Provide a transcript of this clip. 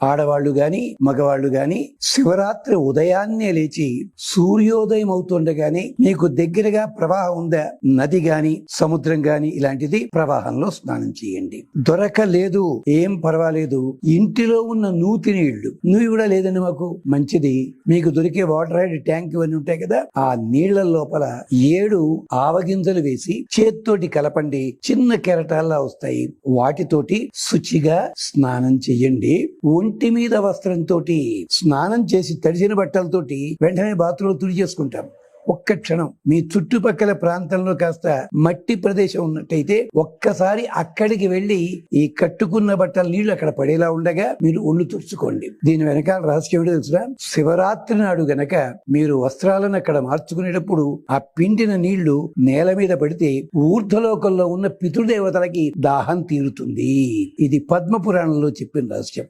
ఆడవాళ్లు గాని మగవాళ్లు గాని శివరాత్రి ఉదయాన్నే లేచి సూర్యోదయం అవుతుండగానే మీకు దగ్గరగా ప్రవాహం ఉందా, నది గాని సముద్రం గాని ఇలాంటిది, ప్రవాహంలో స్నానం చేయండి. దొరకలేదు ఏం పర్వాలేదు, ఇంటిలో ఉన్న నూతి నీళ్లు, నువ్వు కూడా లేదండి మాకు, మంచిది, మీకు దొరికే వాటర్ హైడ్ ట్యాంక్ ఇవన్నీ ఉంటాయి కదా, ఆ నీళ్ల లోపల 7 ఆవగింజలు వేసి చేత్తోటి కలపండి, చిన్న కెరటాల్లా వస్తాయి, వాటితోటి శుచిగా స్నానం చెయ్యండి. ఒంటి మీద వస్త్రంతో స్నానం చేసి తడిసిన బట్టలతోటి వెంటనే బాత్రూంలో తుడి చేసుకుంటాం. ఒక్క క్షణం మీ చుట్టుపక్కల ప్రాంతంలో కాస్త మట్టి ప్రదేశం ఉన్నట్టయితే ఒక్కసారి అక్కడికి వెళ్లి ఈ కట్టుకున్న బట్టల నీళ్లు అక్కడ పడేలా ఉండగా మీరు ఒళ్ళు తుడుచుకోండి. దీని వెనకాల రహస్యం ఏంటో తెలుసురా, శివరాత్రి నాడు గనక మీరు వస్త్రాలను అక్కడ మార్చుకునేటప్పుడు ఆ పిండిన నీళ్లు నేల మీద పడితే ఊర్ధ్వలోకంలో ఉన్న పితృదేవతలకి దాహం తీరుతుంది. ఇది పద్మ పురాణంలో చెప్పిన రహస్యం.